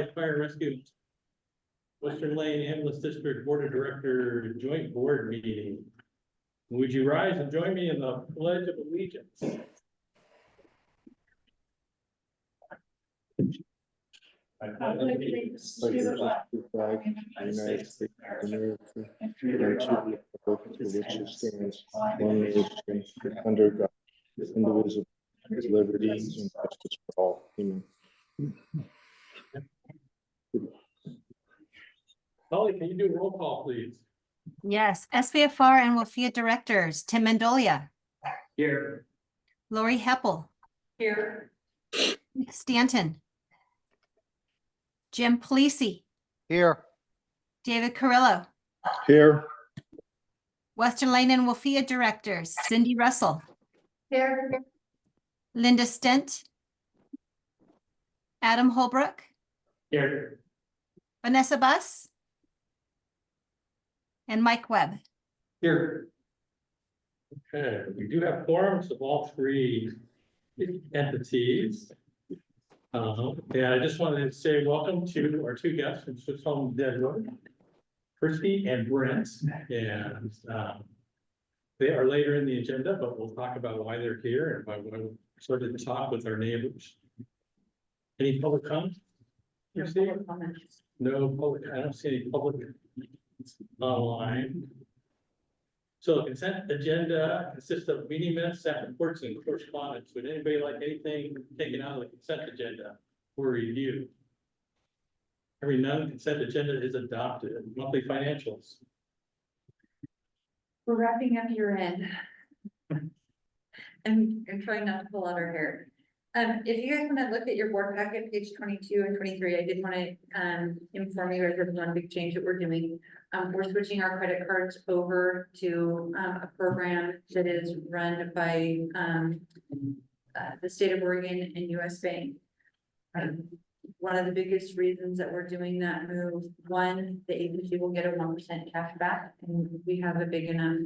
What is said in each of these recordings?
Fire and Rescue Western Lane Ambulance District Board of Director Joint Board Meeting. Would you rise and join me in the Pledge of Allegiance? I pledge allegiance to the flag of the United States of America, and to the republic for which it stands, one nation, under God, indivisible, with liberty and justice for all. Amen. Holly, can you do a roll call, please? Yes, SVFR and WLFEA directors, Tim Mendolia, Here. Lori Heppel, Here. Nick Stanton, Jim Polisi, Here. David Carrillo, Here. Western Lane and WLFEA directors, Cindy Russell, Here. Linda Stent, Adam Holbrook, Here. Vanessa Buss, and Mike Webb. Here. Okay, we do have forums of all three entities. Yeah, I just wanted to say welcome to our two guests from Swiss Home Dead Road, Christy and Brent, and they are later in the agenda, but we'll talk about why they're here and why we started to talk with our neighbors. Any public comments? Christy? No public, I don't see any public online. So the consent agenda consists of meeting minutes, staff reports, and correspondence. Would anybody like anything taken out of the consent agenda for review? Hearing none, consent agenda is adopted. Monthly financials. We're wrapping up year end. And I'm trying not to pull out our hair. If you guys want to look at your board packet, page 22 and 23, I did want to inform you there's one big change that we're doing. We're switching our credit cards over to a program that is run by the state of Oregon and US Bank. One of the biggest reasons that we're doing that move, one, the agency will get a 1% cash back, and we have a big enough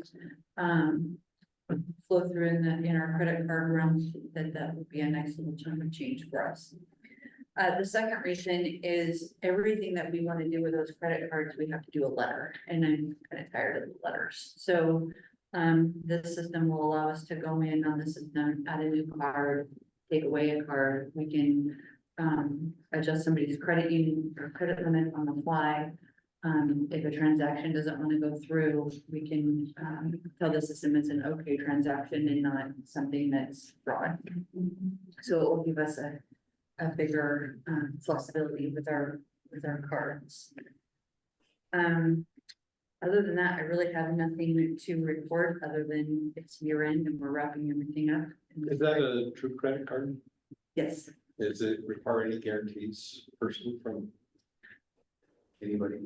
flow through in our credit card realm that would be a nice little chunk of change for us. The second reason is everything that we want to do with those credit cards, we have to do a letter, and I'm kind of tired of the letters. So this system will allow us to go in on the system, add a new card, take away a card. We can adjust somebody's credit union or credit limit on the fly. If a transaction doesn't want to go through, we can tell the system it's an okay transaction and not something that's fraud. So it will give us a bigger flexibility with our cards. Other than that, I really have nothing to report other than it's year end and we're wrapping everything up. Is that a true credit card? Yes. Is it require any guarantees personally from anybody?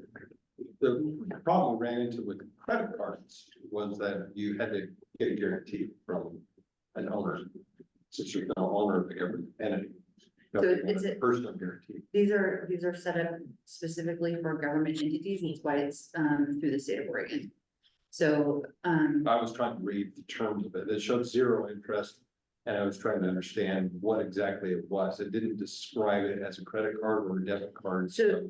The problem we ran into with credit cards was that you had to get a guarantee from an owner, since you're the owner of the government entity. So it's a personal guarantee. These are set up specifically for government entities, and that's why it's through the state of Oregon. So I was trying to read the terms of it. It showed zero interest. And I was trying to understand what exactly it was. It didn't describe it as a credit card or a debit card. So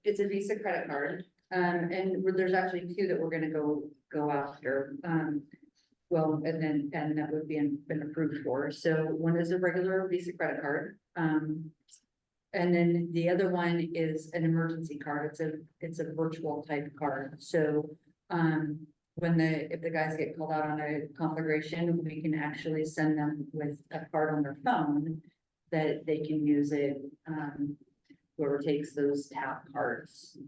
it's a Visa credit card. And there's actually two that we're gonna go after. Well, and that would be been approved for. So one is a regular Visa credit card. And then the other one is an emergency card. It's a virtual type card. So if the guys get called out on a conflagration, we can actually send them with a card on their phone that they can use it. Whoever takes those tap cards.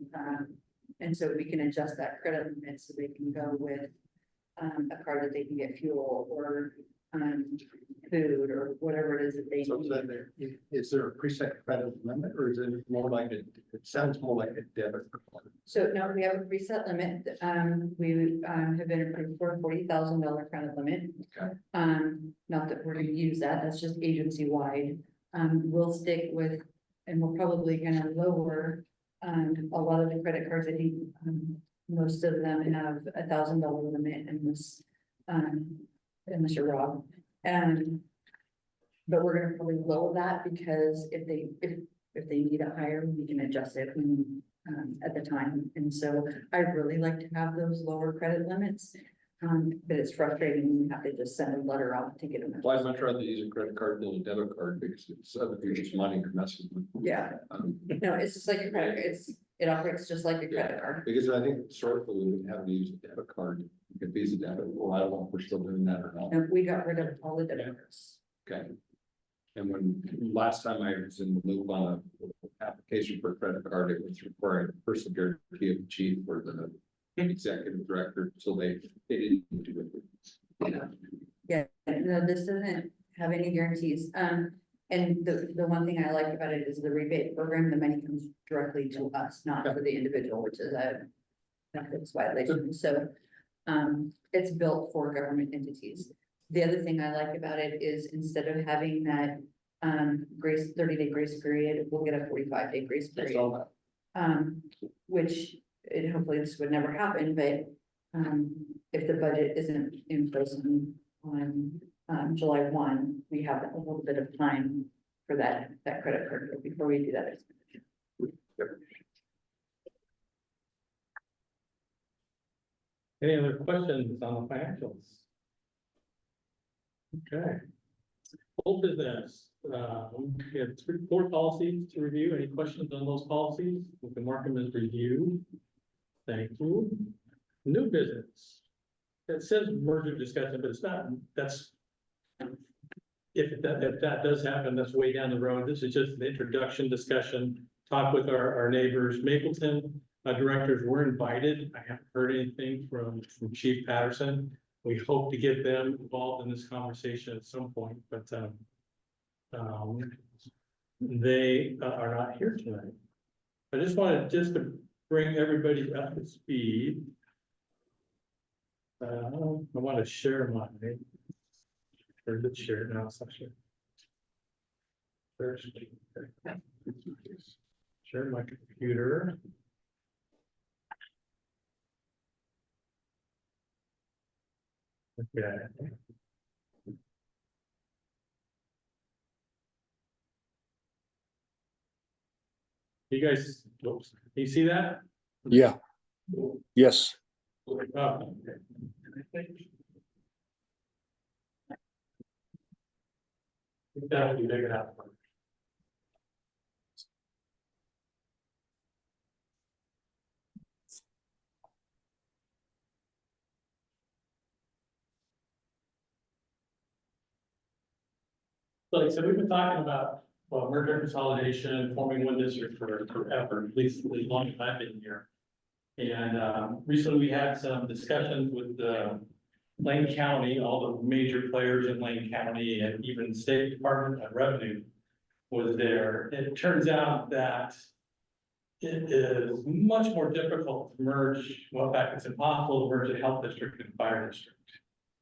And so we can adjust that credit limit so they can go with a card that they can get fuel or food or whatever it is that they So need. is there a preset credit limit or is it more like it sounds more like a debit card? So no, we have a preset limit. We have been approved for $40,000 credit limit. Okay. Not that we're gonna use that, that's just agency wide. We'll stick with, and we're probably gonna lower a lot of the credit cards. I think most of them have $1,000 limit in this, Mr. Rob. But we're gonna probably lower that because if if they need it higher, we can adjust it when, at the time. And so I'd really like to have those lower credit limits. But it's frustrating when you have to just send a letter out to get them. Well, I'd much rather use a credit card than a debit card because it's other people's money you're messing with. Yeah, no, it's just like a credit, it operates just like a credit card. Because I think historically we would have to use a debit card, a Visa debit. Well, I don't know if we're still doing that or not. And we got rid of all the debit cards. Okay. And when, last time I was in the loop on a application for a credit card, it was requiring a personal guarantee of the chief or the executive director, so they didn't do it. Yeah, no, this doesn't have any guarantees. And the one thing I like about it is the rebate program, the money comes directly to us, not to the individual, which is a ethics violation. So it's built for government entities. The other thing I like about it is instead of having that 30-day grace period, we'll get a 45-day grace period. Which hopefully this would never happen, but if the budget isn't in place on July 1, we have a little bit of time for that credit card before we do that expenditure. Any other questions on the financials? Okay. Full business, we have 4 policies to review. Any questions on those policies? We can mark them as review. Thank you. New business. It says merger discussion, but it's not, that's. If that does happen, that's way down the road. This is just an introduction discussion, talk with our neighbors. Mapleton directors were invited. I haven't heard anything from Chief Patterson. We hope to get them involved in this conversation at some point, but they are not here tonight. I just wanted to bring everybody up to speed. I want to share my, or let's share it now, section. First, share my computer. Okay. You guys, oops, you see that? Yeah, yes. Oh, okay. That would be big enough. So like I said, we've been talking about, well, merger consolidation, forming one district forever, at least as long as I've been here. And recently we had some discussions with Lane County, all the major players in Lane County, and even the State Department of Revenue was there. It turns out that it is much more difficult to merge, well, in fact, it's impossible to merge a health district and fire district.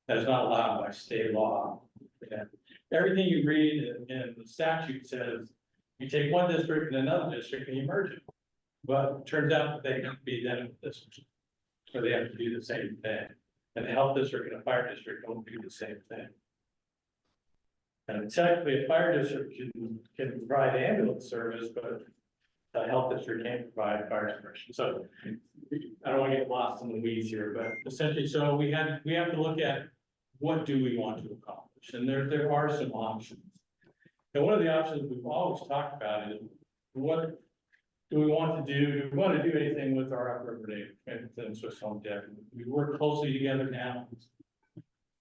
That is not allowed by state law. And everything you read in the statute says you take one district and another district and you merge it. But it turns out that they have to be identical districts, or they have to do the same thing. And the health district and a fire district don't do the same thing. And technically, a fire district can provide ambulance service, but a health district can't provide fire suppression. So I don't want to get lost in the weeds here, but essentially, so we have to look at what do we want to accomplish, and there are some options. And one of the options we've always talked about is what do we want to do? Do we want to do anything with our upriver neighbors and Swiss Home Deck? We work closely together now.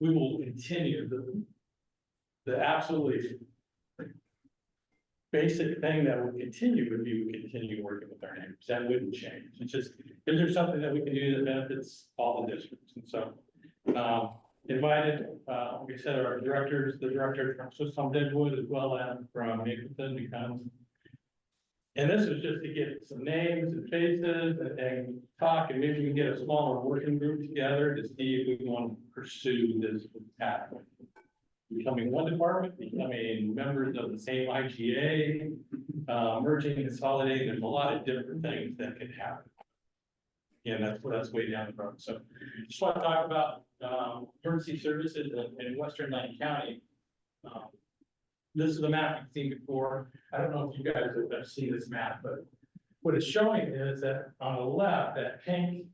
We will continue the absolutely basic thing that will continue would be we continue working with our neighbors. That wouldn't change. It's just, is there something that we can do that benefits all the districts? And so invited, like I said, our directors, the director from Swiss Home Deadwood, as well as from Mapleton to come. And this was just to get some names and faces and talk, and maybe we can get a smaller working group together to see if we want to pursue this pathway. Becoming one department, becoming members of the same IGA, merging, consolidating, there's a lot of different things that can happen. And that's way down the road. So just want to talk about emergency services in Western Lane County. this is the map you've seen before. I don't know if you guys have seen this map, but what it's showing is that on the left, that pink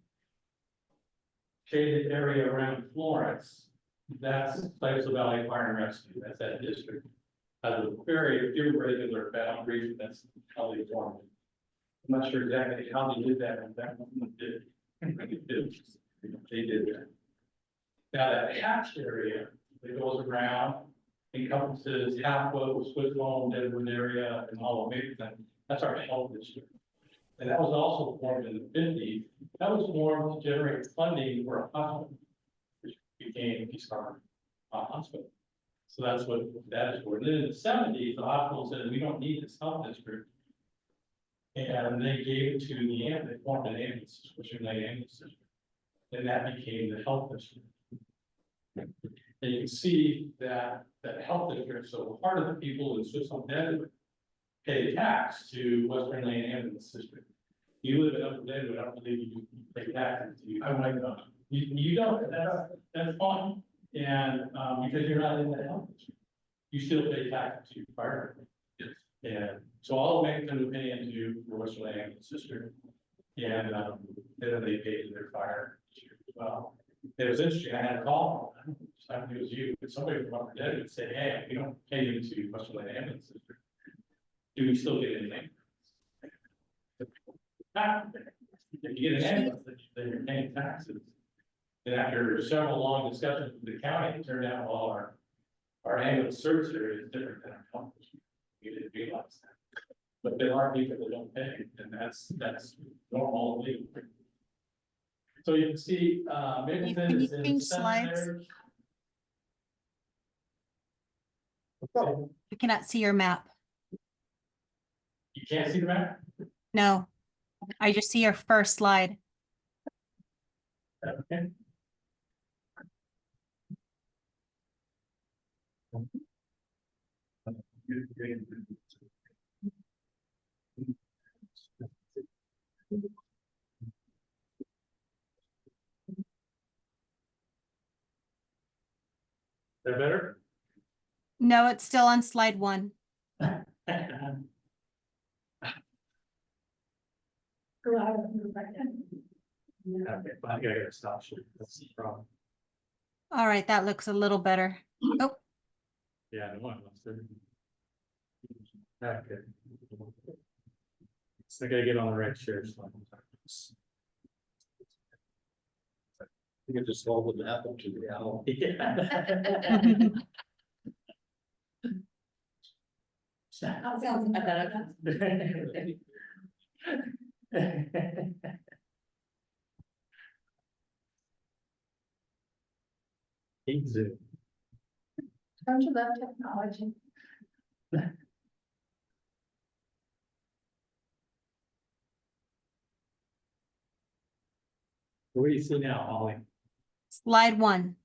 shaded area around Florence, that's Tysel Valley Fire and Rescue, that's that district. Has a very irregular boundary, that's how they formed it. I'm not sure exactly how they did that, but that one did. They did that. Now that hatched area that goes around encompasses Halfway, Switzerland, Deadwood area, and all of Mason, that's our health district. And that was also formed in the fifties. That was formed to generate funding for a hospital, which became Peace Corps Hospital. So that's what that is for. And then in the seventies, the hospital said, we don't need this health district. And they gave it to the ambulance, they formed an ambulance, which is an ambulance district. And that became the health district. And you can see that health district, so part of the people in Switzerland Deadwood pay tax to Western Lane Ambulance District. You live in Upper Deadwood, I don't believe you pay taxes to you. I might not. You don't, that's fine. And, because you're not in the health district, you still pay taxes to your fire. Yes. And so all the Mexicans would pay into the Western Lane Ambulance District. And, then they pay to their fire district as well. It was interesting, I had a call, I think it was you, but somebody from Upper Deadwood would say, hey, we don't pay into Western Lane Ambulance District. Do we still get anything? If you get an ambulance, then you're paying taxes. And after several long discussions with the county, it turned out all our ambulance service area is different than our health district. We didn't realize that. But there are people that don't pay, and that's normal legal. So you can see, maybe Can you in change slides? cemetery. We cannot see your map. You can't see the map? No, I just see your first slide. Okay. That better? No, it's still on slide 1. Okay, but I gotta stop shooting. That's the problem. All right, that looks a little better. Oh, Yeah, no one wants to. Okay. So I gotta get on the right share. You can just hold the map up to the owl. Yeah. Sounds better. Easy. Don't you love technology? What do you see now, Holly? slide 1.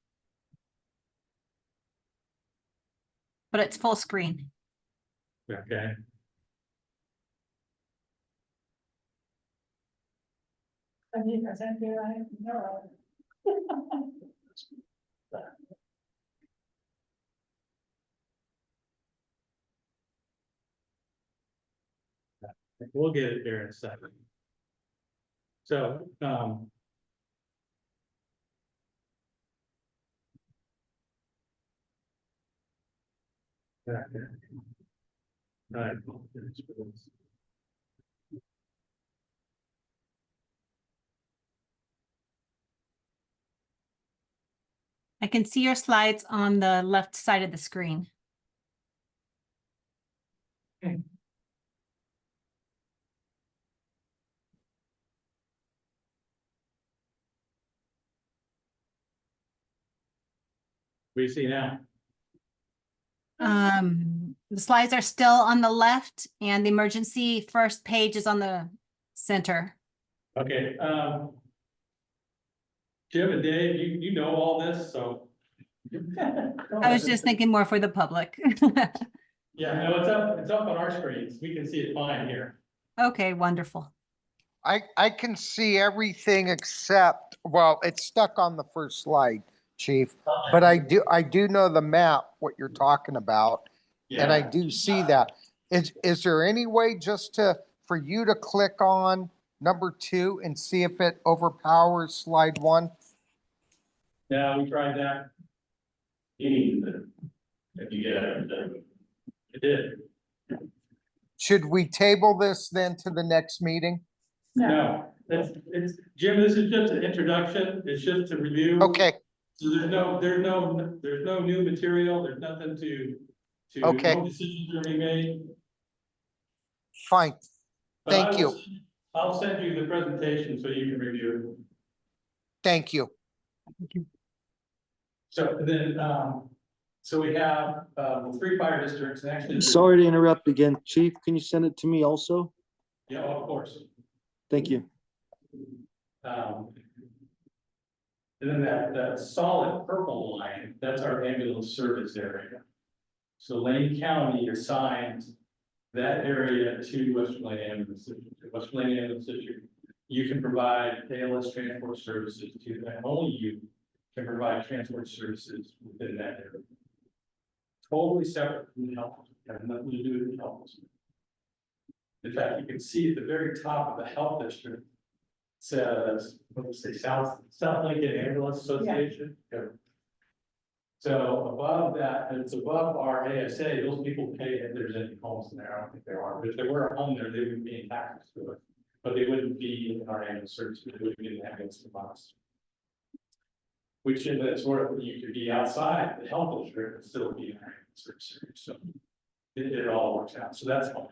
But it's full screen. Okay. We'll get it there in a second. So, okay. All right. I can see your slides on the left side of the screen. What do you see now? The slides are still on the left and the emergency first page is on the center. Okay, Jim and Dave, you know all this, so. I was just thinking more for the public. Yeah, no, it's up on our screens. We can see it fine here. Okay, wonderful. I can see everything except, well, it's stuck on the first slide, chief. But I do know the map, what you're talking about. and I Yeah. do see that. Is there any way just for you to click on number 2 and see if it overpowers slide 1? Yeah, we tried that. If you get it, it did. Should we table this then to the next meeting? No, it's, Jim, this is just an introduction. It's just to review. Okay, So there's no new material. There's nothing Okay. no decisions are being made. fine. But I Thank will- you. I'll send you the presentation so you can review. Thank you. So then, so we have, 3 fire districts and actually. Sorry to interrupt again. Chief, can you send it to me also? Yeah, of course. Thank you. And then that solid purple line, that's our ambulance service area. So Lane County assigned that area to Western Lane Ambulance District. Western Lane Ambulance District, you can provide ALS transport services to that. Only you can provide transport services within that area. Totally separate from the health, have nothing to do with the health. In fact, you can see at the very top of the health district, says, what does it say, South Lincoln Ambulance Association. Yeah. So above that, and it's above our ASA, those people pay if there's any homes in there. I don't think there are, but if there were a home there, they would be paying taxes to it. But they wouldn't be in our ambulance service, they wouldn't be in the ambulance from us. Which is that sort of, you could be outside the health district and still be in our ambulance service. So it all works out. So that's fine.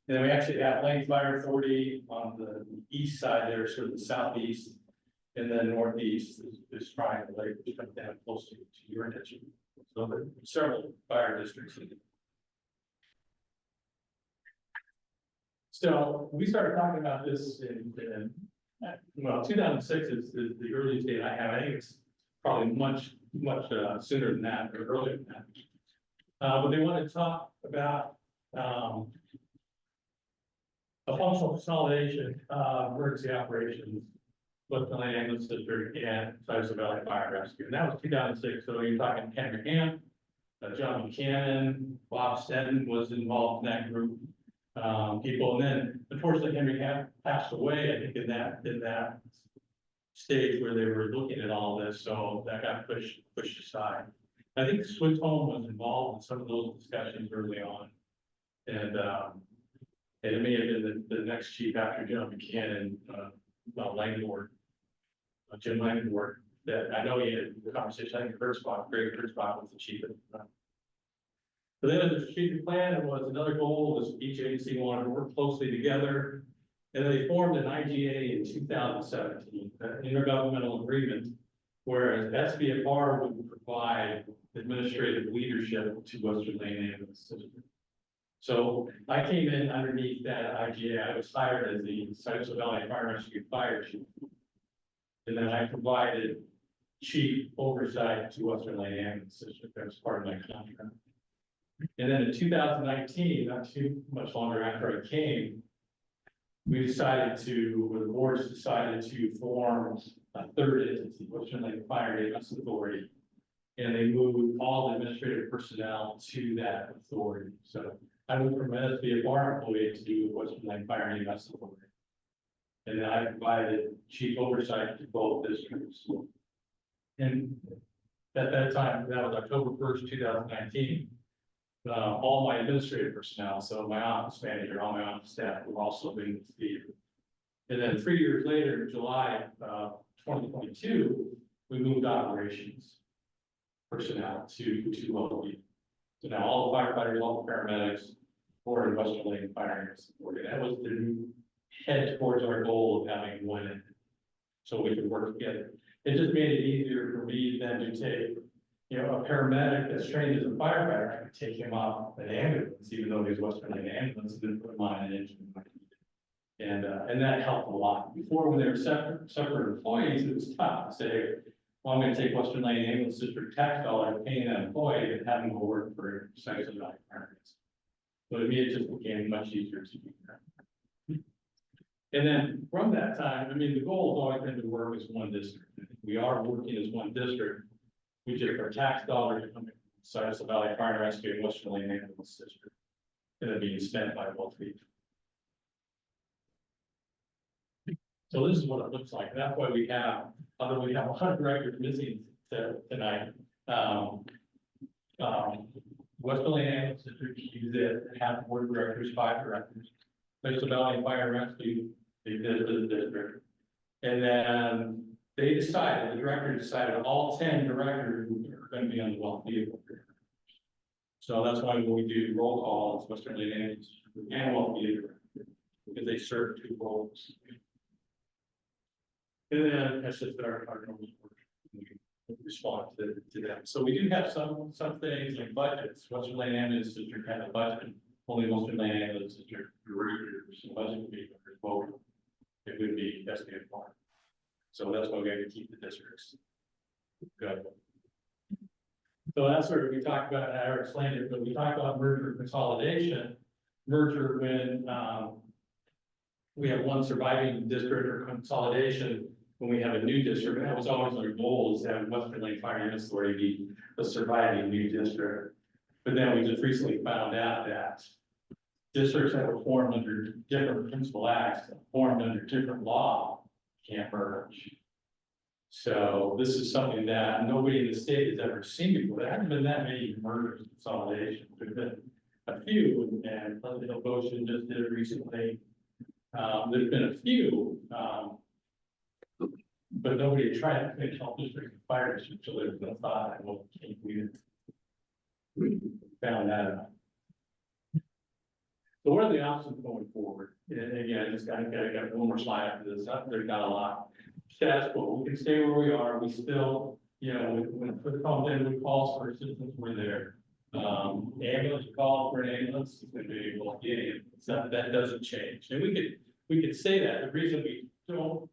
And then we actually have Lane Fire Authority on the east side there, sort of the southeast. And then northeast is Triangle Lake, which comes down close to your ditch. So there are several fire districts. So we started talking about this in 2006 is the earliest date I have. I think it's probably much sooner than that or earlier than that. But they want to talk about a functional consolidation, emergency operations, Western Lane Ambulance District and Cypress Valley Fire Rescue. And that was 2006. So you're talking Henry Camp, John Buchanan, Bob Stenton was involved in that group. People, and then unfortunately Henry Camp passed away, I think in that stage where they were looking at all this. So that got pushed aside. I think Swiss Home was involved in some of those discussions early on. And it may have been the next chief after John Buchanan, Langford, Jim Langford, that I know he had the conversation. I think Greg Kurtzbach was the chief at the time. So then the strategic plan was another goal was each agency wanted to work closely together. And they formed an IGA in 2017, an intergovernmental agreement, whereas SBFR would provide administrative leadership to Western Lane Ambulance System. So I came in underneath that IGA. I was hired as the Cypress Valley Fire Rescue Fire Chief. And then I provided chief oversight to Western Lane Ambulance System. That was part of my contract. And then in 2019, not too much longer after I came, we decided to, or the boards decided to form a third entity, Western Lane Fire Ambulance Authority. And they moved all the administrative personnel to that authority. So I went from an SBFR employee to Western Lane Fire Ambulance Authority. And then I provided chief oversight to both districts. And at that time, that was October 1st, 2019. All my administrative personnel, so my office manager, all my office staff were also in the theater. And then 3 years later, in July 2022, we moved operations personnel to local. So now all the firefighters, all the paramedics, were in Western Lane Fire Ambulance Authority. That was to head towards our goal of having one entity, so we could work together. It just made it easier for me then to take, a paramedic that's trained as a firefighter. I could take him off an ambulance, even though he's Western Lane Ambulance, and then put him on an engine. And that helped a lot. Before, when they were separate employees, it was tough to say, well, I'm going to take Western Lane Ambulance District tax dollars, paying that employee and having him go work for Cypress Valley Fire Rescue. But to me, it just became much easier to do that. And then from that time, the goal has always been to work as one district. We are working as one district. We just, our tax dollars are coming from Cypress Valley Fire and Rescue and Western Lane Ambulance District. And they're being spent by WLFEA. So this is what it looks like. That's why we have, although we have a lot of directors missing tonight. Western Lane Ambulance District, you did have board of directors, 5 directors. Cypress Valley Fire and Rescue, they did it as a district. And then they decided, the director decided all 10 directors are going to be on the WLFEA board. So that's why when we do roll call, it's Western Lane Ambulance and WLFEA director, because they serve 2 roles. And then that's just our normal work. We respond to that. So we do have some things like budgets. Western Lane Ambulance District had a budget. Only Western Lane Ambulance District some budget would be voted. It would be SBA part. So that's why we have to keep the districts. Good. So that's where we talked about, I already explained it, but we talked about merger consolidation. Merger when we have one surviving district or consolidation, when we have a new district, and that was always our goal, is to have Western Lane Fire and Authority be the surviving new district. But then we just recently found out that districts that were formed under different principal acts, formed under different law, can't merge. So this is something that nobody in the state has ever seen before. There haven't been that many mergers and consolidations. There's been a few, and Pleasant Hill Goshen just did it recently. There's been a few, but nobody tried to make health district and fire district, so there's no thought, well, we found that out. So what are the options going forward? And again, I just got one more slide after this. There's not a lot. Status quo. We can stay where we are. We still, when the comes in, we call for assistance, we're there. Ambulance call for an ambulance, it's going to be able to get it. So that doesn't change. And we could say that. The reason we don't,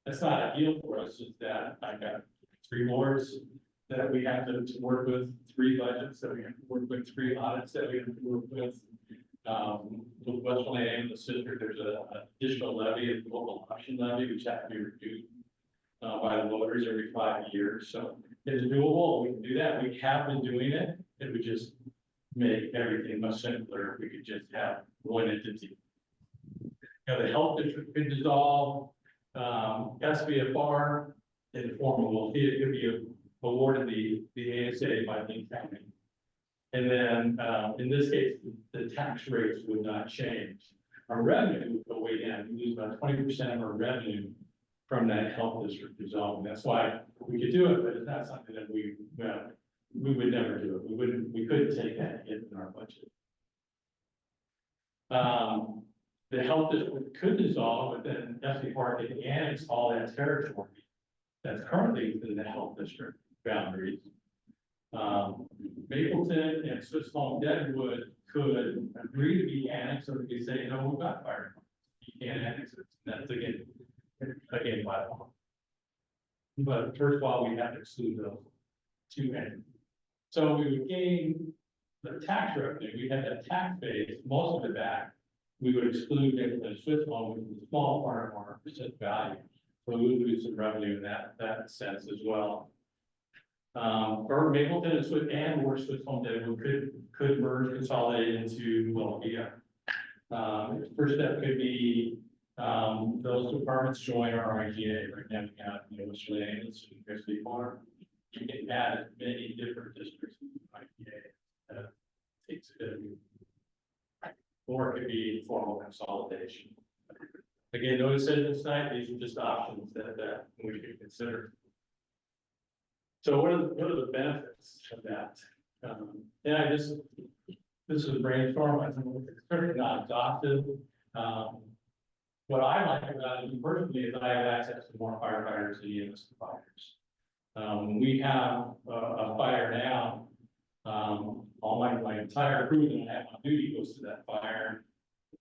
that's not ideal for us, is that I've got 3 boards that we have to work with, 3 budgets that we have to work with, 3 audits that we have to work with. With Western Lane Ambulance District, there's an additional levy, a local option levy, which has to be reviewed by the voters every 5 years. So it's doable. We can do that. We have been doing it. It would just make everything much simpler if we could just have one entity. The health district could dissolve. SBFR in the form of it could be awarded the ASA by the county. And then, in this case, the tax rates would not change. Our revenue would go way down. We lose about 20% of our revenue from that health district zone. That's why we could do it, but it's not something that we would never do it. We couldn't take that hit in our budget. The health district could dissolve, but then SBFR could annex all that territory that's currently within the health district boundaries. Mapleton and Swiss Home Deadwood could agree to be annexed, or they could say, no, we've got fire. You can't annex it. That's again by law. But first of all, we have to exclude those 2 entities. So we would gain the tax revenue. We had that tax base, most of it back. We would exclude Mapleton and Swiss Home, which is a small part of our percent value. So we would lose some revenue in that sense as well. Or Mapleton and Swiss Home Deadwood could merge, consolidate into WLFEA. First step could be those departments join our IGA. Right now we have Western Lane Ambulance and Christie Farm. You can add many different districts in the IGA. Takes a bit of, or it could be formal consolidation. Again, no decisions tonight. These are just options that we could consider. So what are the benefits of that? This is a brainstorm. I think it's certainly not exhaustive. What I like about it personally is I have access to more firefighters and EMS providers. When we have a fire now, all my entire crew that I have on duty goes to that fire.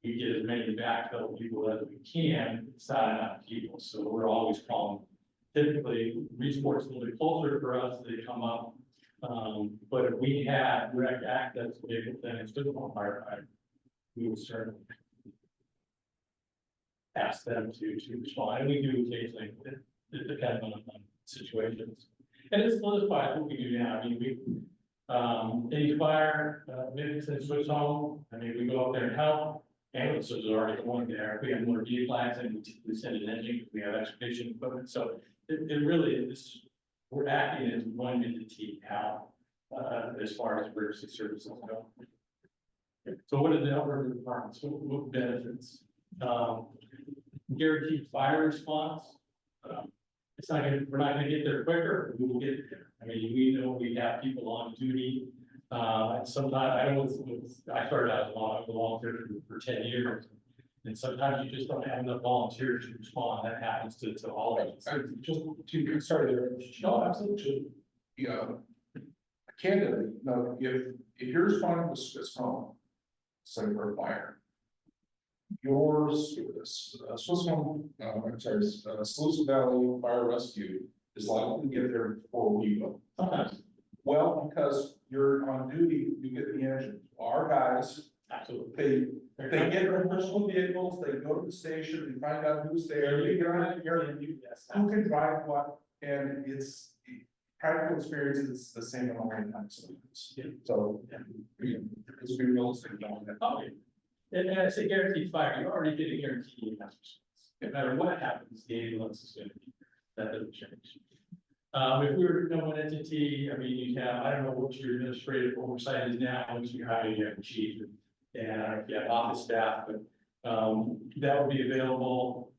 We get as many backfill people as we can, it's not enough people. So we're always calling. Typically, resources a little bit closer for us, they come up. But if we had direct access to Mapleton and Swiss Home firefighter, we would certainly ask them to respond. And we do occasionally, it depends on situations. And it solidifies what we do now. I mean, Any fire, maybe since switch home, I mean, we go up there and help. Ambulances are already going there. We have more D flags and we send an engine, we have excavation equipment, so it really is, we're acting as one entity now, as far as emergency services go. So what are the other departments, what benefits? Guaranteed fire response. It's not gonna, we're not gonna get there quicker, we will get there. I mean, we know we have people on duty. And sometimes, I started out as a volunteer for 10 years. And sometimes you just don't have enough volunteers to respond. That happens to all of us. Just to start there, no, absolutely. Yeah. Candidly, no, if you're responding to Swiss home, say for a fire. Yours, Swiss home, I'm sorry, Sluice Valley Fire Rescue is likely to get there before we go. Sometimes, Well, because you're on duty, you get the engine. Our guys, absolutely. they get their personal vehicles, they go to the station, they find out who's there, they get on it, Yes, who can drive what, and it's practical experience is the same in all the time. Yeah. So, because we realistic about that. Okay. And I say guaranteed fire, you're already getting guaranteed enough response. No matter what happens, the ambulance is gonna be, that doesn't change. If we were to know an entity, I mean, you have, I don't know what your administrative oversight is now, once you hire, you have a chief. And I don't know if you have office staff, but, that would be available,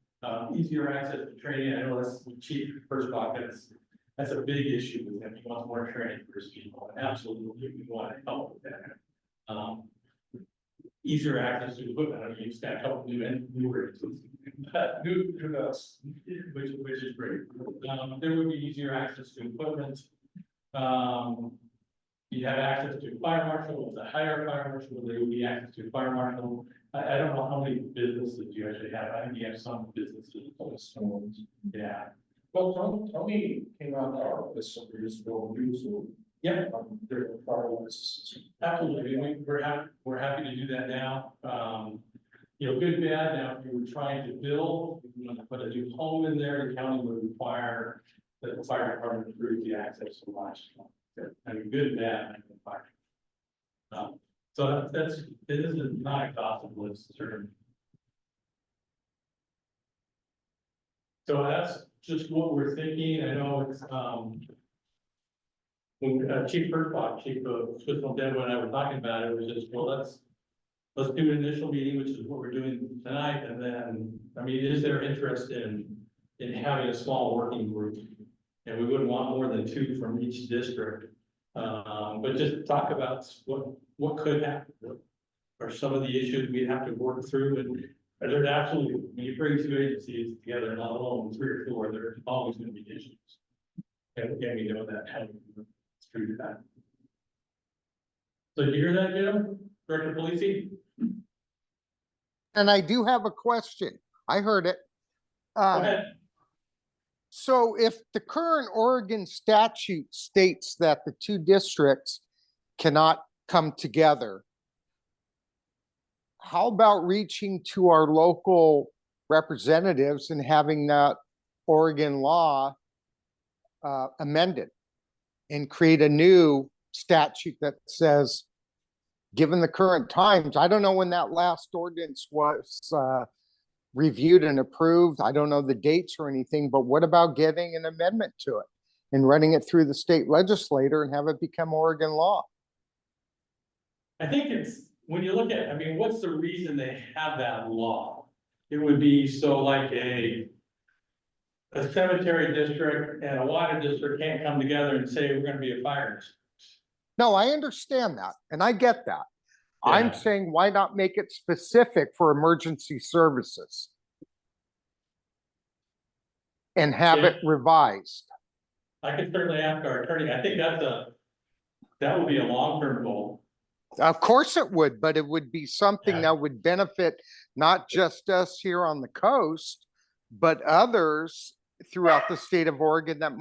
easier access to training. I know that's the chief first off, that's a big issue with him. He wants more training for his people. And absolutely, we want to help with that. Easier access to equipment. I mean, he's got a couple newer, new us, which is great. There would be easier access to equipment. You have access to fire marshal, the higher fire marshal, there would be access to fire marshal. I don't know how many businesses you actually have. I think you have some businesses. Yeah. Well, Tony came out to our office, so we're just going to use them. Yeah. Their fire licenses. Absolutely, we're happy to do that now. You know, good, bad, now, if you were trying to build, you want to put a new home in there, the county would require that the fire department approve the access to lodge. I mean, good, bad, and fire. So this is not exhaustive list, certainly. So that's just what we're thinking. I know it's, when Chief Burkbach, Chief of Switzerland, Denver, and I were talking about it, it was just, well, let's do an initial meeting, which is what we're doing tonight, and then, I mean, is there interest in having a small working group? And we wouldn't want more than 2 from each district, but just talk about what could happen, what are some of the issues we have to work through, and there's absolutely, when you bring 2 agencies together, not alone 3 or 4, there's always going to be issues. And we know that, how we through that. So did you hear that, Jim? Director Polisi? And I do have a question. I heard it. Go ahead. So if the current Oregon statute states that the 2 districts cannot come together, how about reaching to our local representatives and having that Oregon law amended and create a new statute that says, given the current times, I don't know when that last ordinance was reviewed and approved. I don't know the dates or anything, but what about getting an amendment to it and running it through the state legislator and have it become Oregon law? I think it's, when you look at, I mean, what's the reason they have that law? It would be so like a cemetery district and a water district can't come together and say, we're gonna be a fire district. No, I understand that, and I get that. I'm Yeah. saying, why not make it specific for emergency services? And have Yeah. it revised? I could certainly ask our attorney. I think that would be a long-term goal. Of course it would, but it would be something Yeah. that would benefit not just us here on the coast, but others throughout the state of Oregon that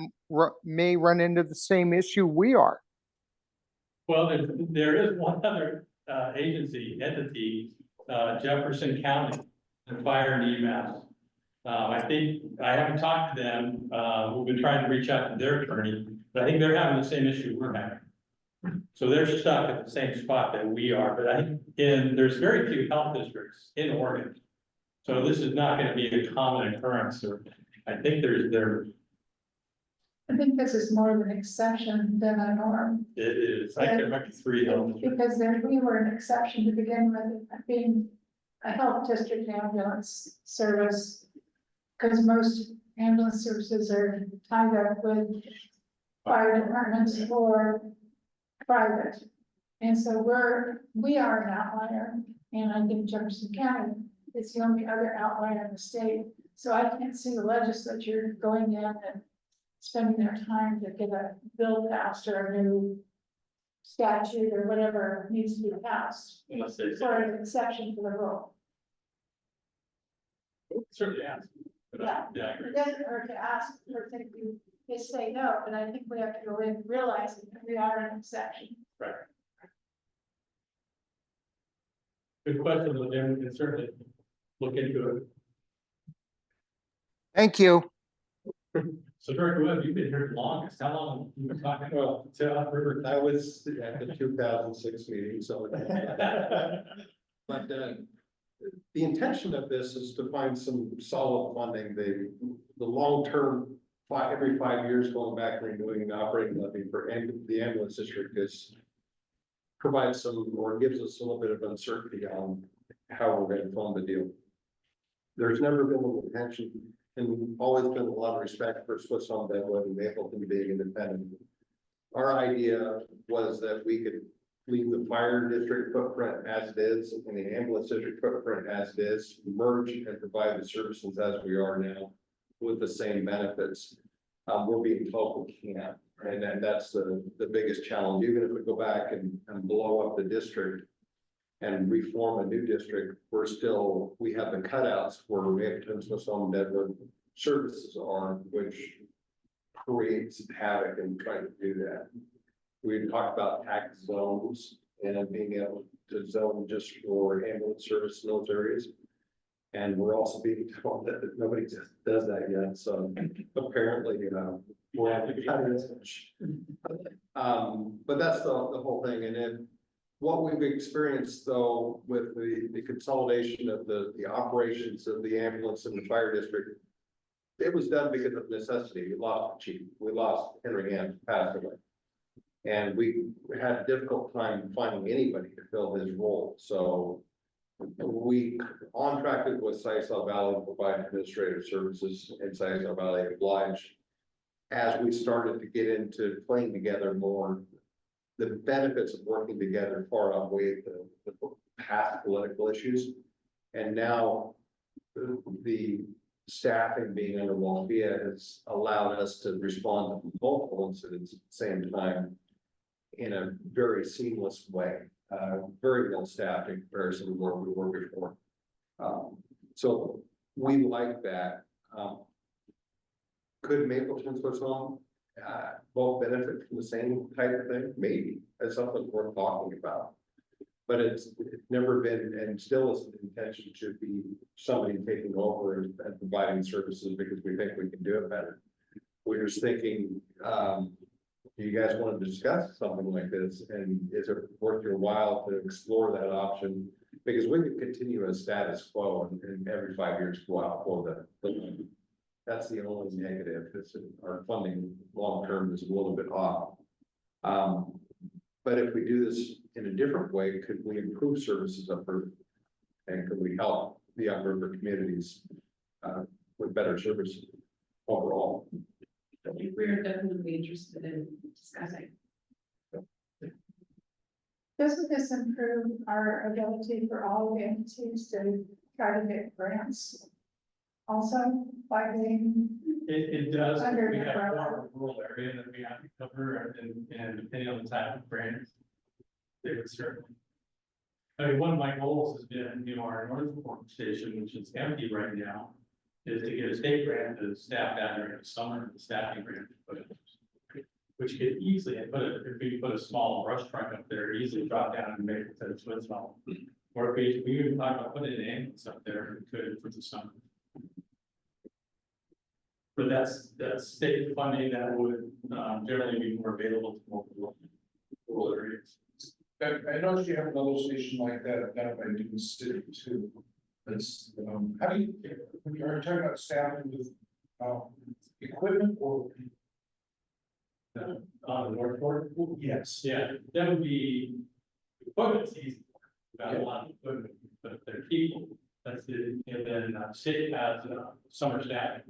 may run into the same issue we are. Well, there is one other entity, Jefferson County, the fire and EMS. I think, I haven't talked to them, we've been trying to reach out to their attorney, but I think they're having the same issue we're having. So they're stuck at the same spot that we are, but there's very few health districts in Oregon. So this is not gonna be a common occurrence, or I think I think this is more of an exception than a norm, it is, I think there might be 3 health districts. because we were an exception to begin with, being a health district ambulance service. Because most ambulance services are tied up with fire departments or private. And so we are an outlier, and I think Jefferson County is the only other outlier in the state. So I can't see the legislature going in and spending their time to get a bill passed or a new statute or whatever needs to be passed Unless they for an exception to the rule. certainly ask. But Yeah. I agree. It doesn't hurt to ask or think they say no, but I think we have to go in realizing that we are an exception. Right. Good question, but then we can certainly look into it. Thank you. So Dirk Webb, you've been here the longest. How long you been talking about River? I was at the 2006 meeting, so. But the intention of this is to find some solid funding. The long-term, every 5 years going back renewing the operating levy for the ambulance district is provides some, or gives us a little bit of uncertainty on how we're going to fund the deal. There's never been an intention, and always been a lot of respect for Swiss Home Deadwood and Mapleton being independent. Our idea was that we could leave the fire district footprint as it is and the ambulance district footprint as it is, merge and provide the services as we are now with the same benefits. We're being told we can't, and that's the biggest challenge. Even if we go back and blow up the district and reform a new district, we have the cutouts where Mapleton, Swiss Home Deadwood services are, which creates havoc in trying to do that. We talked about tax zones and being able to zone just for ambulance service in those areas. And we're also being told that nobody just does that yet, so apparently, we're at the cutting edge. But that's the whole thing, and then what we've experienced though with the consolidation of the operations of the ambulance and the fire district, it was done because of necessity. We lost the chief, we lost Henry Hand, passed away. And we had a difficult time finding anybody to fill his role, so we contracted with Saginaw Valley to provide administrative services, and Saginaw Valley obliged. As we started to get into playing together more, the benefits of working together far outweighed the past political issues. And now the staffing being under WLFEA has allowed us to respond to multiple incidents at the same time in a very seamless way. Very well staffed in comparison to where we were before. So we like that. Could Mapleton Swiss Home both benefit from the same type of thing? Maybe. That's something worth talking about. But it's never been, and still is an intention to be somebody taking over and providing services because we think we can do it better. We're just thinking, do you guys want to discuss something like this? And is it worth your while to explore that option? Because we could continue a status quo and every 5 years go out for the that's the only negative. Is our funding long-term is a little bit off. But if we do this in a different way, could we improve services upriver? And could we help the upriver communities with better services overall? We're definitely interested in discussing. Doesn't this improve our ability for all the entities to try to get grants? Also, by being, It does, Under we have the- more rural area that we have to cover, and depending on the type of grant, they would certainly. I mean, one of my goals has been, our North Fork station, which is empty right now, is to get a state grant to staff down there in the summer, the staffing grant, which could easily, if we put a small brush truck up there, easily drop down and make it to the Swiss Home. Or if we even talk about putting an ambulance up there, we could for the summer. But that's state funding that would generally be more available to local. rural areas. I noticed you have another station like that identified in the city too. That's, how do you, are you talking about staffing with, equipment or? On the North Fork? Yes. Yeah, that would be, equipment's easy. Got a lot of equipment, but they're people, that's it, and then city has summer staffing.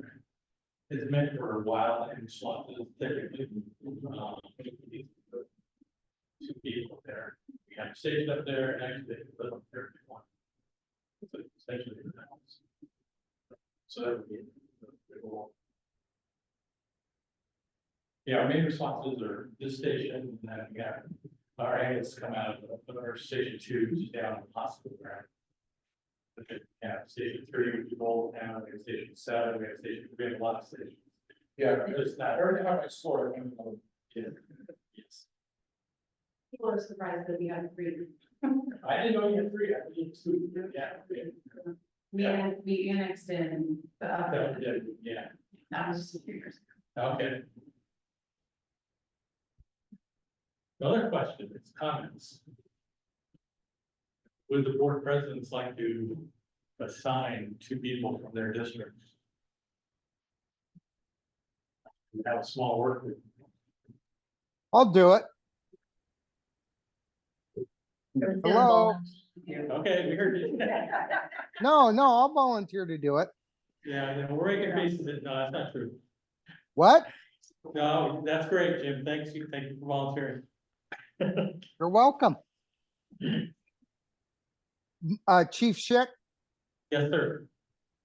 It's meant for wild and swamp, typically. Two people there, we have stage up there, and actually they put up there if they want. So essentially in the house. So that would be. Yeah, our main responses are this station, and then we got our ambulance come out of our station 2, which is down in the hospital ground. Yeah, station 3, which is old town, we have station 7, we have station, we have a lot of stations. Yeah, Just that, every time I saw it, I'm like, yeah, yes. People are surprised that we have 3. I didn't know you had 3, I did 2, yeah. We annexed in the other, Yeah, that was just a few years. okay. Another question, it's comments. Would the board presidents like to assign 2 people from their districts? We have a small work group. I'll do it. Hello? Okay, we heard you. No, I'll volunteer to do it. Yeah, no, we're making faces at, no, that's not true. What? No, that's great, Jim, thank you for volunteering. You're welcome. Chief Schick, Yes, sir.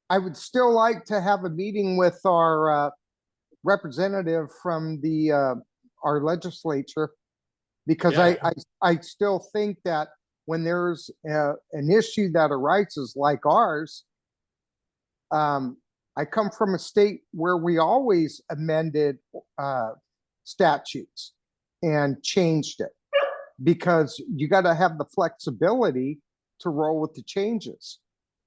I would still like to have a meeting with our representative from the our legislature. Because Yeah. I still think that when there's an issue that arises like ours, I come from a state where we always amended statutes and changed it because you got to have the flexibility to roll with the changes.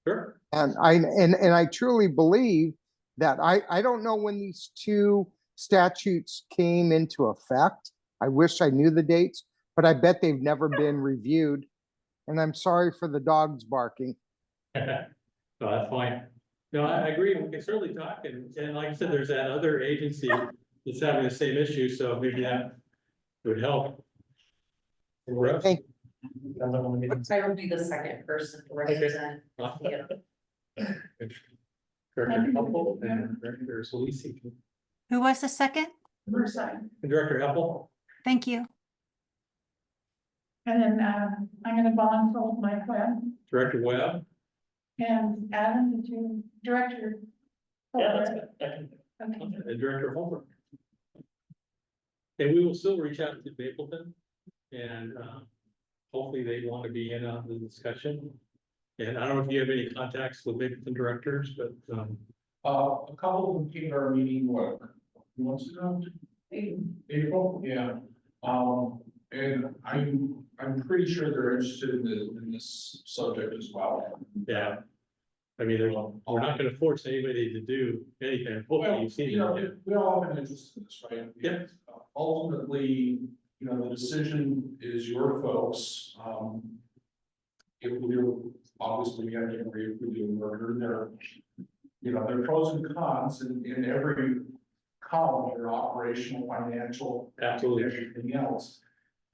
Sure. And I truly believe that I don't know when these 2 statutes came into effect. I wish I knew the dates, but I bet they've never been reviewed. And I'm sorry for the dogs barking. No, that's fine. No, I agree. We can certainly talk. And like I said, there's that other agency that's having the same issue. So maybe that would help. Thank- I will be the second person to represent. Director Heppel and Director Solisi. Who was the second? Director Heppel. Thank you. And then, I'm gonna volunteer my friend Director Webb. and Adam, did you, director? Yeah, that's good. Okay. And Director Holbrook. And we will still reach out to Mapleton and hopefully they want to be in on the discussion. And I don't know if you have any contacts with Mapleton directors, but a couple of them came to our meeting, what, months ago? April, yeah. And I'm pretty sure they're interested in this subject as well. yeah. I mean, we're not gonna force anybody to do anything. Hopefully Well, you've seen you know, it. we all have an interest in this, right? Yeah. Ultimately, you know, the decision is your folks. If we do, obviously, we have to agree if we do murder, there, you know, there are pros and cons in every column, your operational, financial. Absolutely. Everything else.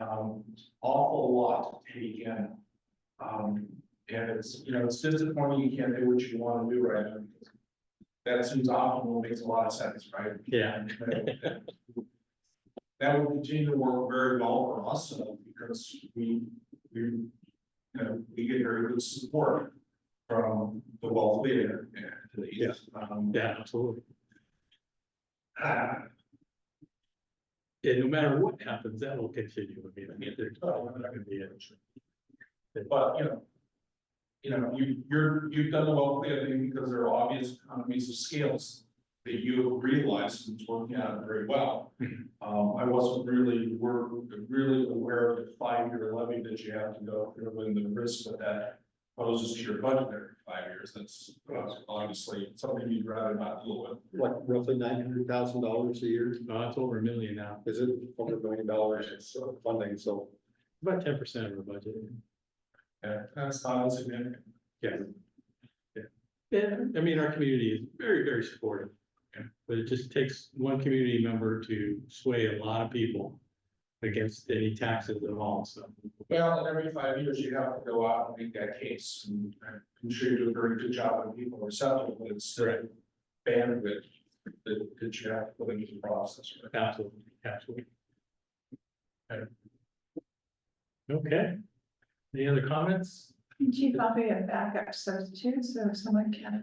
Awful lot to take in. And it's, you know, it's disappointing you can't do what you want to do right now. Because that seems optimal, makes a lot of sense, right? Yeah. That will continue to work very well for us, because we get very good support from the WLFEA to the east. Yeah, absolutely. And no matter what happens, that will continue. I mean, there's not gonna be an issue. But, you've done the WLFEA thing because there are obvious economies of scales that you realized and it's working out very well. I wasn't really, we're really aware of the 5-year levy that you have to go through and the risk of that proposes to your budget every 5 years, that's obviously something you'd rather not deal with. Like roughly $900,000 a year, It's over $1 million now, is it over $1 million of funding, so. about 10% of our budget. Yeah, that's not insignificant. Yeah. Yeah, I mean, our community is very, very supportive. But it just takes one community member to sway a lot of people against any taxes at all, so. Well, and every 5 years you have to go out and make that case, and I'm sure you do a very good job when people are receptive, but it's the bandwidth that you have to put into the process. Absolutely, absolutely. Okay. Any other comments? Chief, I'll be a backup substitute, so if someone can't,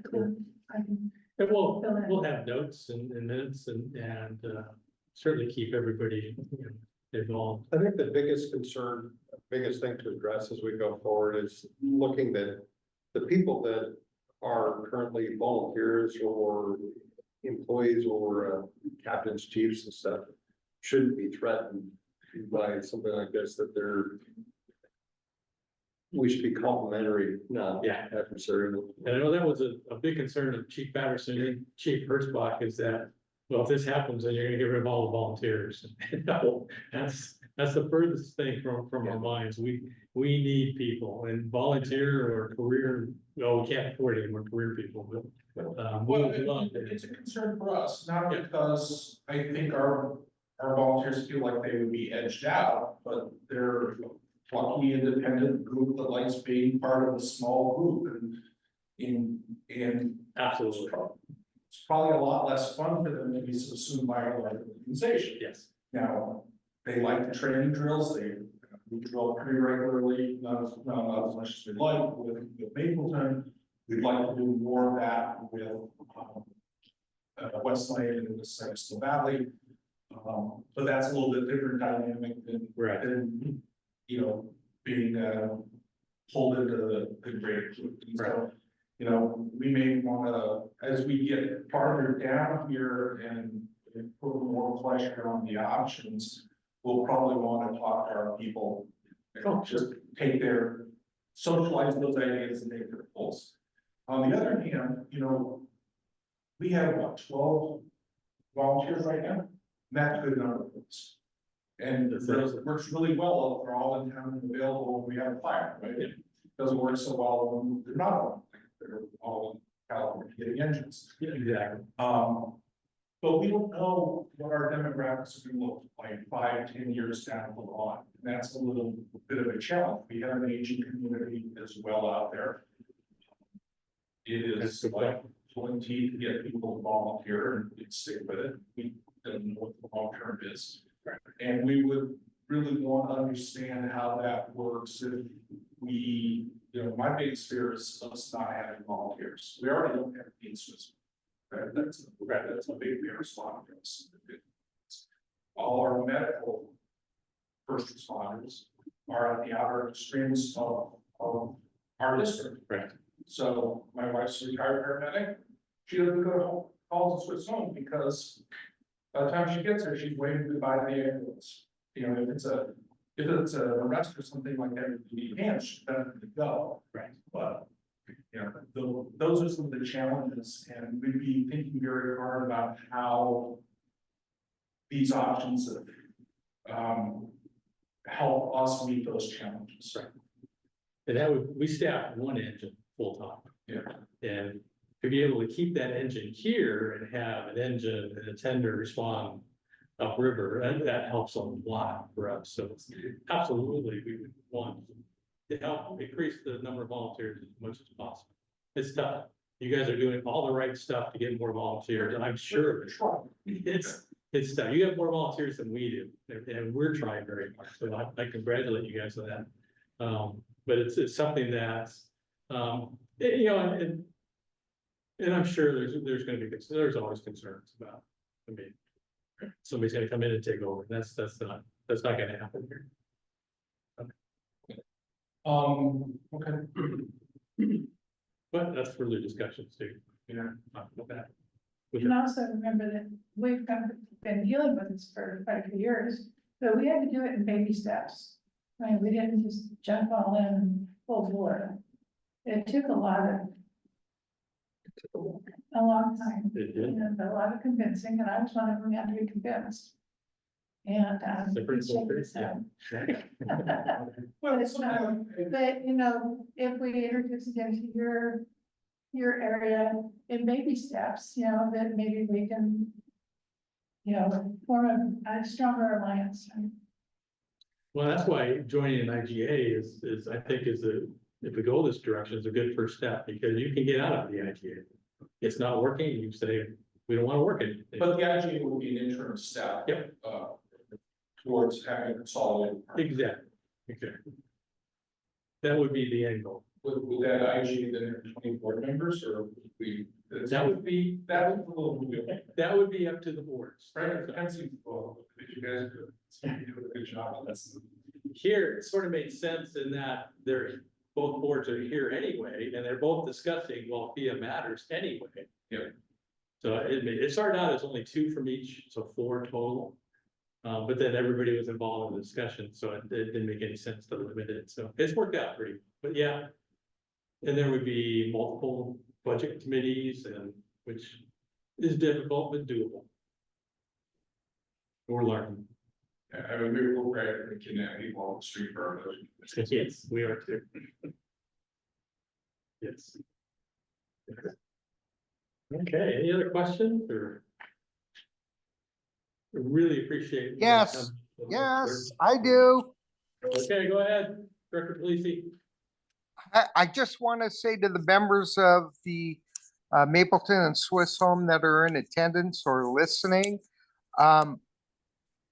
I can. And we'll, Fill in. we'll have notes and minutes and certainly keep everybody, involved. I think the biggest concern, biggest thing to address as we go forward is looking at the people that are currently volunteers or employees or captains, chiefs and stuff shouldn't be threatened by something like this, that we should be complimentary, not adversarial. And I know that was a big concern of Chief Patterson and Chief Hertzbach is that, well, if this happens, then you're gonna get rid of all the volunteers. No, that's the furthest thing from our minds. We need people and volunteer or career, well, we can't afford any more career people, but. Well, we would love to. it's a concern for us, not because I think our volunteers feel like they would be edged out, but they're plucky, independent group that likes being part of a small group and Absolutely, it's probably a lot less fun for them to be subsumed by a larger organization. yes. Now, they like the training drills, we drill pretty regularly, not as much as we'd like with Mapleton. We'd like to do more of that with Westlake and the Central Valley. But that's a little bit different dynamic than, Right. you know, being pulled into the greater group. And so, you know, we may wanna, as we get farther down here and put more pressure on the options, we'll probably wanna talk to our people. And just take socialize those ideas and take their pulse. On the other hand, you know, we have about 12 volunteers right now, and that's a good number of us. And it works really well if they're all in town and available when we have a fire, right? It doesn't work so well when they're not on, they're all in California getting engines. Yeah, exactly. But we don't know what our demographics are gonna look like 5-10 years down the line. And that's a little bit of a challenge. We have an aging community as well out there. It is like pulling teeth to get people to volunteer and stick with it. We don't know what the long term is. And we would really want to understand how that works if we, you know, my biggest fear is us not having volunteers. We already don't have teams. That's a big response for us. All our medical first responders are at the outer extremes of our district. Right. So my wife's a retired paramedic. She doesn't go to calls and switch home because by the time she gets there, she's waving goodbye to the ambulance. You know, if it's a arrest or something like that, you need hands, she's better to go. Right. But, you know, those are some of the challenges, and we'd be thinking very hard about how these options help us meet those challenges. Right. And we staff one engine full time. Yeah. And to be able to keep that engine here and have an engine and a tender respond upriver, that helps a lot for us. So it's absolutely, we would want to help increase the number of volunteers as much as possible. It's tough. You guys are doing all the right stuff to get more volunteers, and I'm sure it's tough. You have more volunteers than we do, and we're trying very hard. So I congratulate you guys on that. But it's something that's, you know, and I'm sure there's going to be, there's always concerns about, I mean, somebody's going to come in and take over. That's not going to happen here. Okay. But that's further discussions too. Yeah. About that. You can also remember that we've been dealing with this for quite a few years, but we had to do it in baby steps. I mean, we didn't just jump all in full board. it took a long time, It did. and a lot of convincing, and I was one of them who had to be convinced. And, Different he shook cultures, his head. Well, It's not, but, you know, if we introduce it into your area in baby steps, you know, then maybe we can, you know, form a stronger alliance. Well, that's why joining an IGA is, I think if we go this direction, is a good first step, because you can get out of the IGA. It's not working, you say, we don't want to work it. But the IGA will be an interim step. Yep. Towards having a consolidated. Exactly. That would be the end goal. Would that IGA then have 20 board members, or would we? That would be, That would be a little bit. that would be up to the boards. Right, I see, well, you guys do a good job on this. Here, it sort of made sense in that both boards are here anyway, and they're both discussing, well, FEA matters anyway. Yeah. So it started out as only 2 from each, so 4 total. But then everybody was involved in the discussion, so it didn't make any sense to limit it, so it's worked out pretty, but yeah. And there would be multiple budget committees, and which is difficult but doable. We're learning. I mean, we were right, we can people on the street for our. Yes, we are too. Yes. Okay, any other questions or? I really appreciate. Yes, Yes, I do. Okay, go ahead, Director Polisi. I just want to say to the members of the Mapleton and Swiss Home that are in attendance or listening,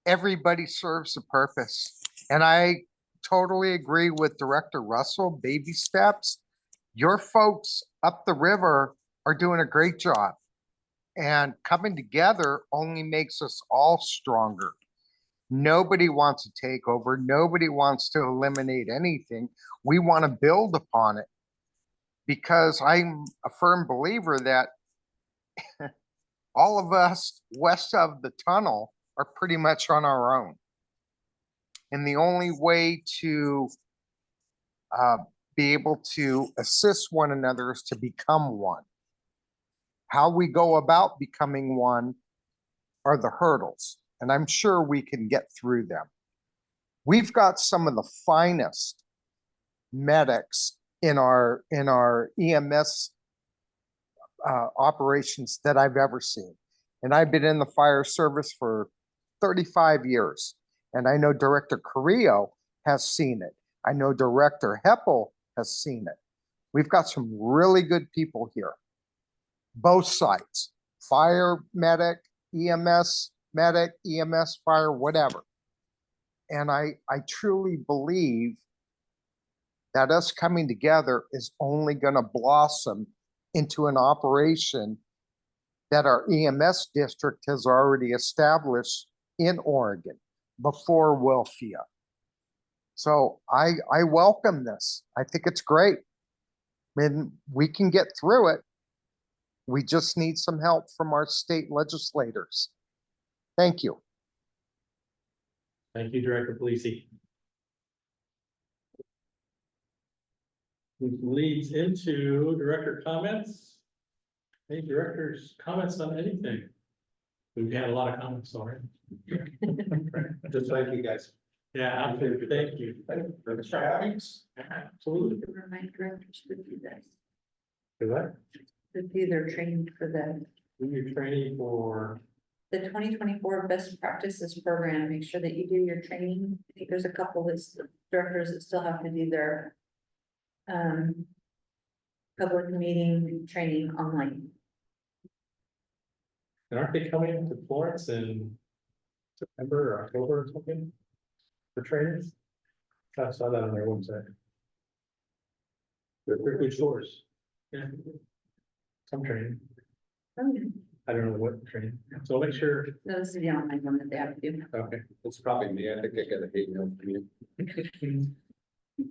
everybody serves a purpose. And I totally agree with Director Russell, baby steps. Your folks up the river are doing a great job. And coming together only makes us all stronger. Nobody wants to take over. Nobody wants to eliminate anything. We want to build upon it because I'm a firm believer that all of us west of the tunnel are pretty much on our own. And the only way to be able to assist one another is to become one. How we go about becoming one are the hurdles, and I'm sure we can get through them. We've got some of the finest medics in our EMS operations that I've ever seen. And I've been in the fire service for 35 years. And I know Director Carrillo has seen it. I know Director Heppel has seen it. We've got some really good people here. Both sides, fire medic, EMS medic, EMS fire, whatever. And I truly believe that us coming together is only going to blossom into an operation that our EMS district has already established in Oregon before WLFEA. So I welcome this. I think it's great. And we can get through it. We just need some help from our state legislators. Thank you. Thank you, Director Polisi. Which leads into director comments. Any directors' comments on anything? We've had a lot of comments already. Just thank you guys. Yeah, absolutely. Thank you. Thanks for having us. Absolutely. Remind directors to do this, Do that. to do their training for Do your training for, the 2024 best practices program. Make sure that you do your training. I think there's a couple of directors that still have to do their public meeting training online. and aren't they coming to Florence in September or October or something? For trainings? I saw that on their website. They're good shores. Yeah. Some training. I don't know what training, so make sure, No, this is the online one that they have to do. okay. It's probably me. I think I got a hate note from you.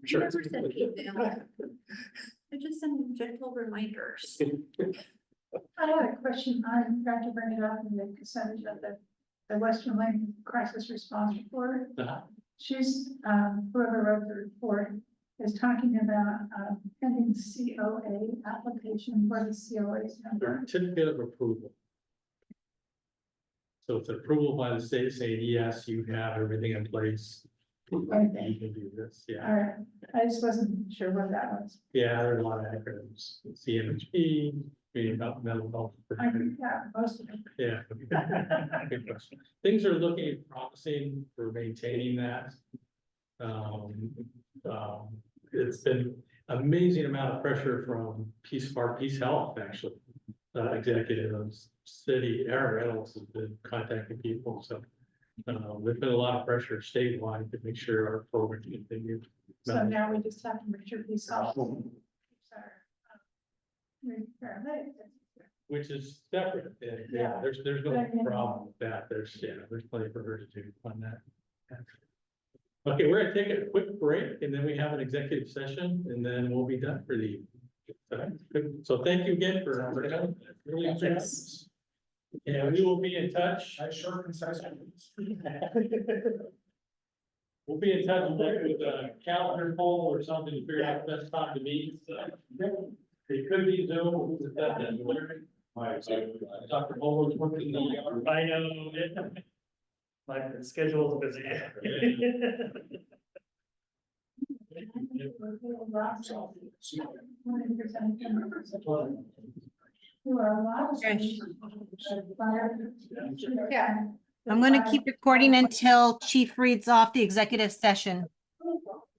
Sure. Never said email. I just send gentle reminders. I had a question, I forgot to bring it up in the consent agenda, the Western Lane Crisis Response Report. Uh-huh. She's, whoever wrote the report is talking about pending COA application. What is COA stand for? Certificate of approval. So it's approval by the state saying, yes, you have everything in place. You Okay. can do this, All yeah. right, I just wasn't sure what that was. Yeah, there's a lot of acronyms. CMHP, being about mental health. I think, yeah, most of it. Yeah. Good question. Things are looking promising for maintaining that. It's been amazing amount of pressure from Peace Health, actually. Executives, city, Aaron Reynolds has been contacting people, so. There's been a lot of pressure statewide to make sure our program continues. So now we just have to make sure these health. Which is separate, and, yeah, there's no problem with that, there's plenty for her to do on that. Okay, we're gonna take a quick break, and then we have an executive session, and then we'll be done for the. So thank you again for coming. Really enjoyed this. And we will be in touch. I sure concise. We'll be in touch with a calendar poll or something to figure out the best time to meet. It could be Zoom. Dr. Bowles working. I know. My schedule is busy. Yeah. I'm going to keep recording until Chief reads off the executive session.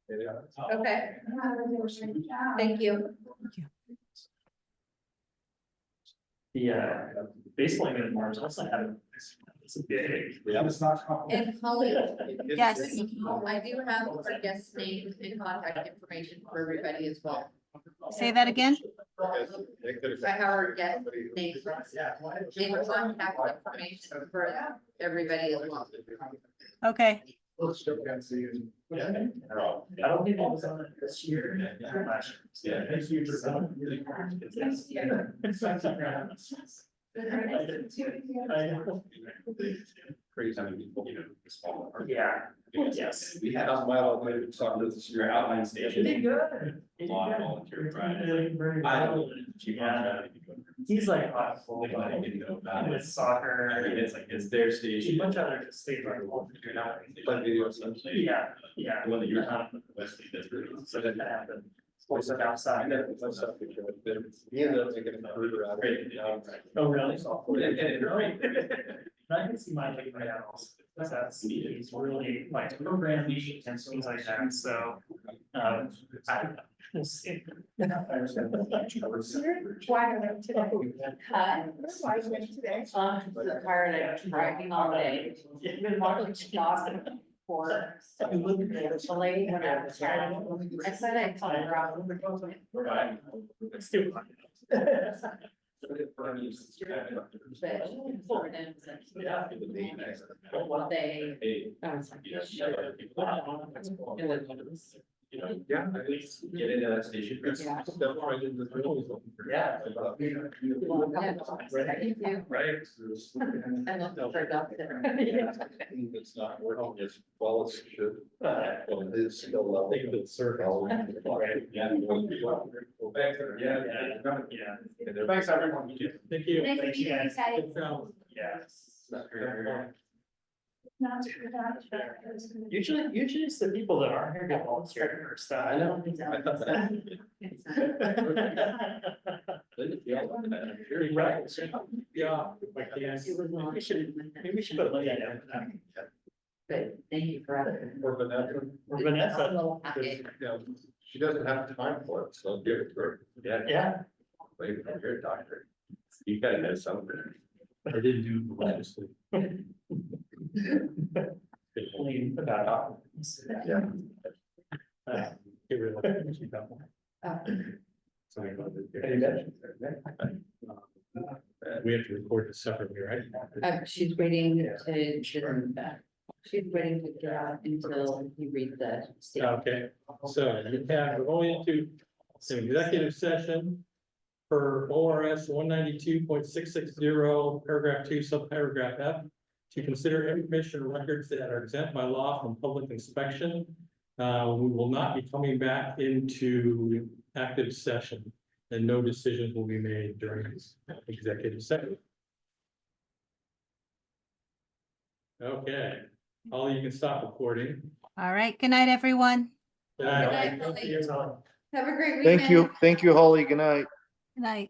Okay, thank you. The baseline in Mars also had. It's a big. Yeah, it's not complicated. And Holly, Yes. I do have our guest names and contact information for everybody as well. Say that again? I have our guest names and contact information for everybody as well. Okay. I don't think it was on it this year. Yeah. Thank you for coming. Crazy, I mean, you know, small. Yeah. Yes. We had a while, we talked about this, your outline station. They did good. They did Law good. volunteer Friday. Very I well. don't. Yeah. He's like, with soccer. It's like, it's their She'd station. much rather just stay like. Like video or something. Yeah, yeah. The one that you're talking about, Wesley, that's really. So that happened. Sports like outside. He ended up taking a career out of it. Oh, really? Yeah. I can see my like right out also, because that's, he's really like programming and things like that, so. I. We'll see. Why are we today? Why are we today? Tired of driving all day. Been watching Dawson for the lady when I was driving. I said I'd call her out. Let's do it. What they. I was like, Yeah, at least get into that station. Yeah. Step right into the middle. Yeah. Right. I love the doctor. It's not working as well as it should. Well, it is still level. Think of the circle. Yeah. Go back there. Yeah. Thanks, everyone. Thank you. Nice to meet you guys. Good job. Yes. Not too bad. Usually it's the people that aren't here get volunteered for stuff. I know. Very right. Yeah. Yes. Maybe we should put money in it. But thank you for asking. Or Vanessa. Or Vanessa. A little packet. You know, she doesn't have time for it, so give it to her. Yeah. Yeah. Wait, you're a doctor. You gotta know something. I didn't do the legislative. Only about documents. Yeah. Get rid of it. Sorry about that. We have to record this separately, right? She's waiting to, she's waiting to get out until you read the statement. Okay, so we're going into an executive session for ORS 192.660, paragraph 2, subparagraph F, to consider information or records that are exempt by law from public inspection We will not be coming back into active session, and no decisions will be made during this executive session. Okay, Holly, you can stop recording. All right, good night, everyone. Good night. night, Holly. Have a great weekend. Thank you, Holly. Good night. Good night.